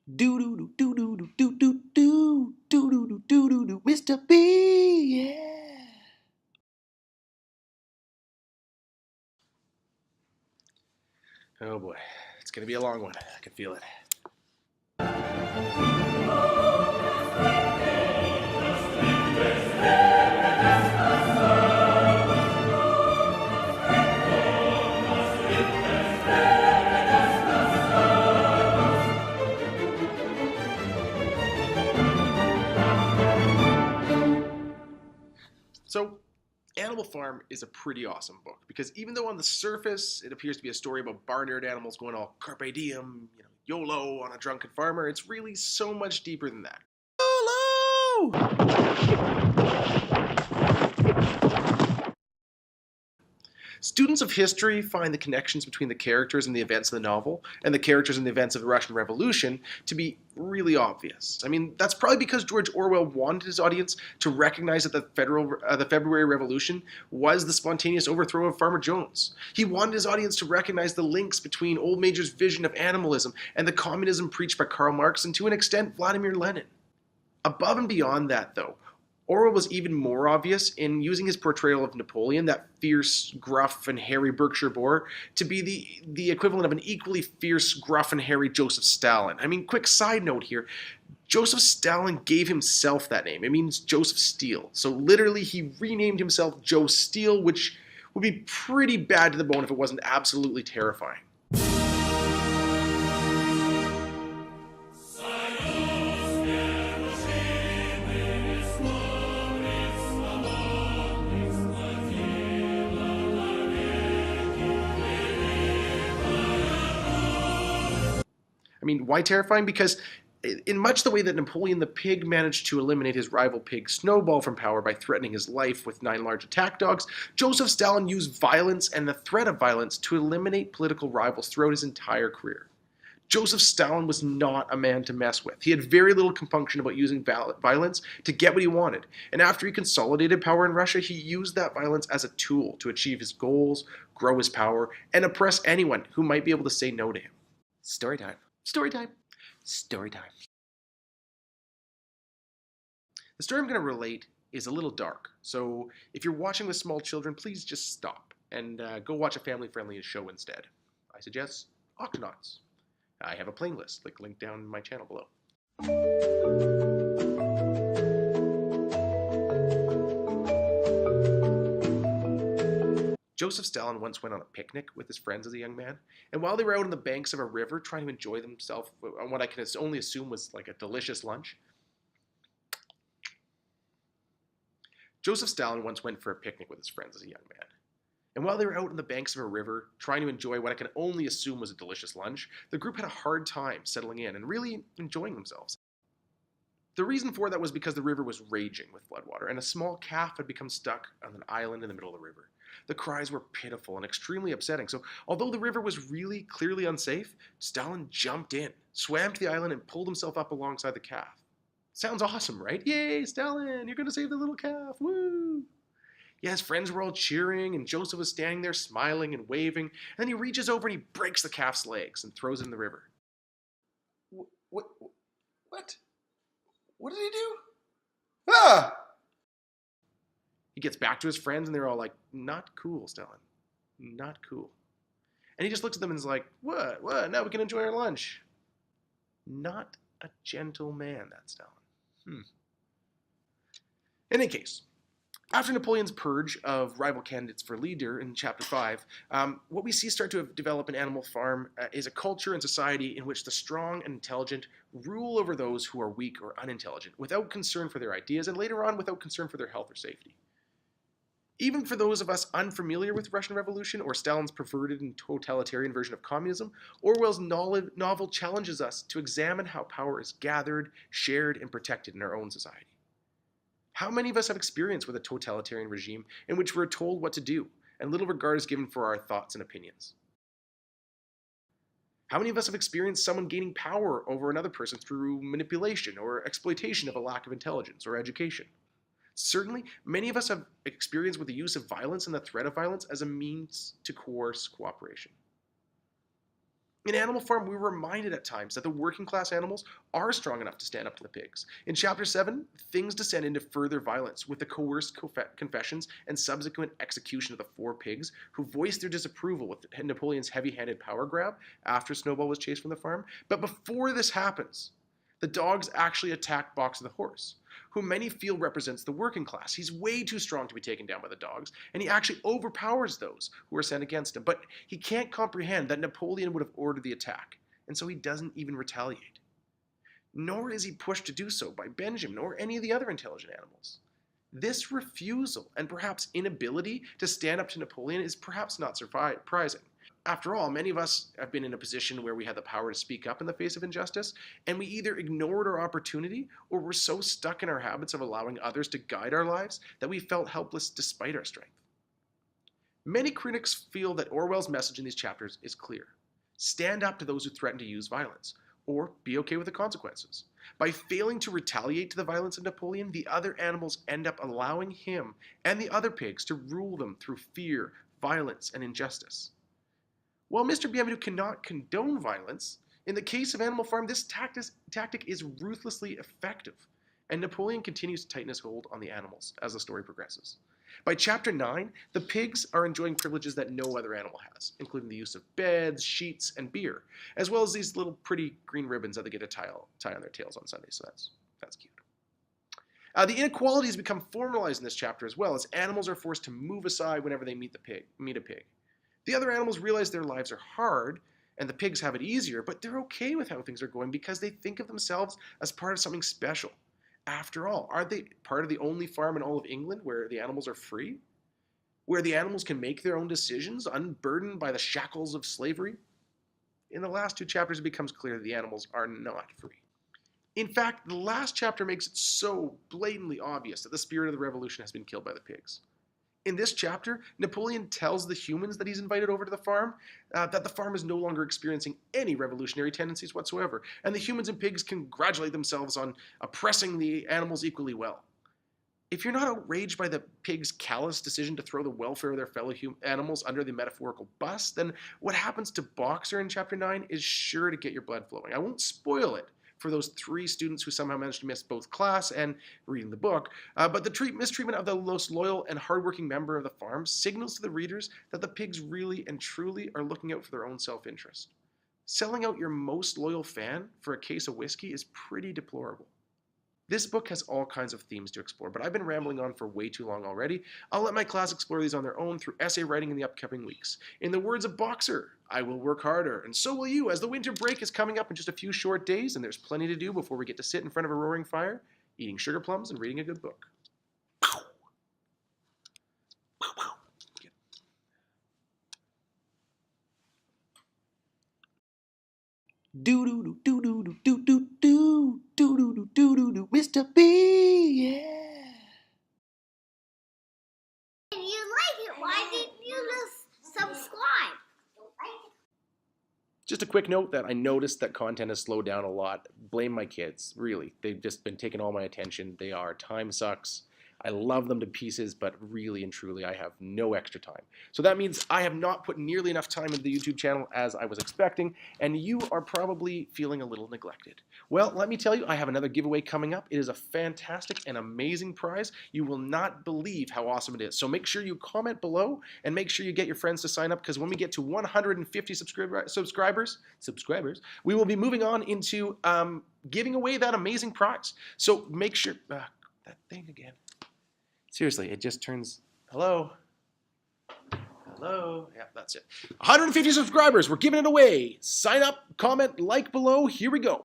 Do do do do do do do do do do do do do do Mr. B, yeah. Oh boy, it's gonna be a long one. I can feel it. So, Animal Farm is a pretty awesome book because even though on the surface it appears to be a story about barnyard animals going all carpe diem, YOLO on a drunken farmer, it's really so much deeper than that. Students of history find the connections between the characters and the events of the novel and the characters and the events of the Russian Revolution to be really obvious. I mean, that's probably because George Orwell wanted his audience to recognize that the February Revolution was the spontaneous overthrow of Farmer Jones. He wanted his audience to recognize the links between Old Major's vision of animalism and the communism preached by Karl Marx and to an extent Vladimir Lenin. Above and beyond that, though, Orwell was even more obvious in using his portrayal of Napoleon, that fierce, gruff, and hairy Berkshire boar, to be the equivalent of an equally fierce, gruff, and hairy Joseph Stalin. I mean, quick side note here. Joseph Stalin gave himself that name. It means Joseph Steele. So literally, he renamed himself Joe Steele, which would be pretty bad to the bone if it wasn't absolutely terrifying. I mean, why terrifying? Because in much the way that Napoleon the Pig managed to eliminate his rival pig Snowball from power by threatening his life with 9 large attack dogs, Joseph Stalin used violence and the threat of violence to eliminate political rivals throughout his entire career. Joseph Stalin was not a man to mess with. He had very little compunction about using violence to get what he wanted. And after he consolidated power in Russia, he used that violence as a tool to achieve his goals, grow his power, and oppress anyone who might be able to say no to him. Story time. Story time. Story time. The story I'm going to relate is a little dark, so if you're watching with small children, please just stop and go watch a family-friendly show instead. I suggest Octonauts. I have a playlist, link down in my channel below. Joseph Stalin once went on a picnic with his friends as a young man, and while they were out on the banks of a river trying to enjoy themselves on what I can only assume was like a delicious lunch, Joseph Stalin once went for a picnic with his friends as a young man. And while they were out on the banks of a river trying to enjoy what I can only assume was a delicious lunch, the group had a hard time settling in and really enjoying themselves. The reason for that was because the river was raging with floodwater, and a small calf had become stuck on an island in the middle of the river. The cries were pitiful and extremely upsetting, so although the river was really clearly unsafe, Stalin jumped in, swam to the island, and pulled himself up alongside the calf. Sounds awesome, right? Yay, Stalin, you're going to save the little calf, woo! Yeah, his friends were all cheering, and Joseph was standing there smiling and waving, and then he reaches over and he breaks the calf's legs and throws it in the river. What? What? What did he do? Ah! He gets back to his friends, and they're all like, not cool, Stalin. Not cool. And he just looks at them and is like, what? What? Now we can enjoy our lunch. Not a gentle man, that Stalin. In any case, after Napoleon's purge of rival candidates for leader in Chapter 5, what we see start to develop in Animal Farm is a culture and society in which the strong and intelligent rule over those who are weak or unintelligent without concern for their ideas and later on without concern for their health or safety. Even for those of us unfamiliar with Russian Revolution or Stalin's perverted and totalitarian version of communism, Orwell's novel challenges us to examine how power is gathered, shared, and protected in our own society. How many of us have experience with a totalitarian regime in which we're told what to do, and little regard is given for our thoughts and opinions? How many of us have experienced someone gaining power over another person through manipulation or exploitation of a lack of intelligence or education? Certainly, many of us have experience with the use of violence and the threat of violence as a means to coerce cooperation. In Animal Farm, we were reminded at times that the working class animals are strong enough to stand up to the pigs. In Chapter 7, things descend into further violence with the coerced confessions and subsequent execution of the 4 pigs who voiced their disapproval with Napoleon's heavy-handed power grab after Snowball was chased from the farm. But before this happens, the dogs actually attack Boxer the horse, who many feel represents the working class. He's way too strong to be taken down by the dogs, and he actually overpowers those who are sent against him. But he can't comprehend that Napoleon would have ordered the attack, and so he doesn't even retaliate. Nor is he pushed to do so by Benjamin or any of the other intelligent animals. This refusal and perhaps inability to stand up to Napoleon is perhaps not surprising. After all, many of us have been in a position where we had the power to speak up in the face of injustice, and we either ignored our opportunity or were so stuck in our habits of allowing others to guide our lives that we felt helpless despite our strength. Many critics feel that Orwell's message in these chapters is clear. Stand up to those who threaten to use violence, or be okay with the consequences. By failing to retaliate to the violence of Napoleon, the other animals end up allowing him and the other pigs to rule them through fear, violence, and injustice. While Mr. Bienvenu cannot condone violence, in the case of Animal Farm, this tactic is ruthlessly effective, and Napoleon continues to tighten his hold on the animals as the story progresses. By Chapter 9, the pigs are enjoying privileges that no other animal has, including the use of beds, sheets, and beer, as well as these little pretty green ribbons that they get to tie on their tails on Sunday, so that's cute. The inequalities become formalized in this chapter as well, as animals are forced to move aside whenever they meet a pig. The other animals realize their lives are hard, and the pigs have it easier, but they're okay with how things are going because they think of themselves as part of something special. After all, aren't they part of the only farm in all of England where the animals are free? Where the animals can make their own decisions, unburdened by the shackles of slavery? In the last 2 chapters, it becomes clear that the animals are not free. In fact, the last chapter makes it so blatantly obvious that the spirit of the revolution has been killed by the pigs. In this chapter, Napoleon tells the humans that he's invited over to the farm that the farm is no longer experiencing any revolutionary tendencies whatsoever, and the humans and pigs congratulate themselves on oppressing the animals equally well. If you're not outraged by the pigs' callous decision to throw the welfare of their fellow animals under the metaphorical bus, then what happens to Boxer in Chapter 9 is sure to get your blood flowing. I won't spoil it for those 3 students who somehow managed to miss both class and reading the book, but the mistreatment of the most loyal and hardworking member of the farm signals to the readers that the pigs really and truly are looking out for their own self-interest. Selling out your most loyal fan for a case of whiskey is pretty deplorable. This book has all kinds of themes to explore, but I've been rambling on for way too long already. I'll let my class explore these on their own through essay writing in the upcoming weeks. In the words of Boxer, I will work harder, and so will you, as the winter break is coming up in just a few short days, and there's plenty to do before we get to sit in front of a roaring fire, eating sugar plums and reading a good book. Do do do do do do do do do do do do do do Mr. B, yeah. If you like it, why didn't you just subscribe? Just a quick note that I noticed that content has slowed down a lot. Blame my kids, really. They've just been taking all my attention. Time sucks. I love them to pieces, but really and truly I have no extra time. So that means I have not put nearly enough time into the YouTube channel as I was expecting, and you are probably feeling a little neglected. Well, let me tell you, I have another giveaway coming up. It is a fantastic and amazing prize. You will not believe how awesome it is. So make sure you comment below and make sure you get your friends to sign up, because when we get to 150 subscribers, we will be moving on into giving away that amazing prize. So make sure, that thing again. Seriously, it just turns, hello, yeah, that's it. 150 subscribers, we're giving it away. Sign up, comment, like below, here we go.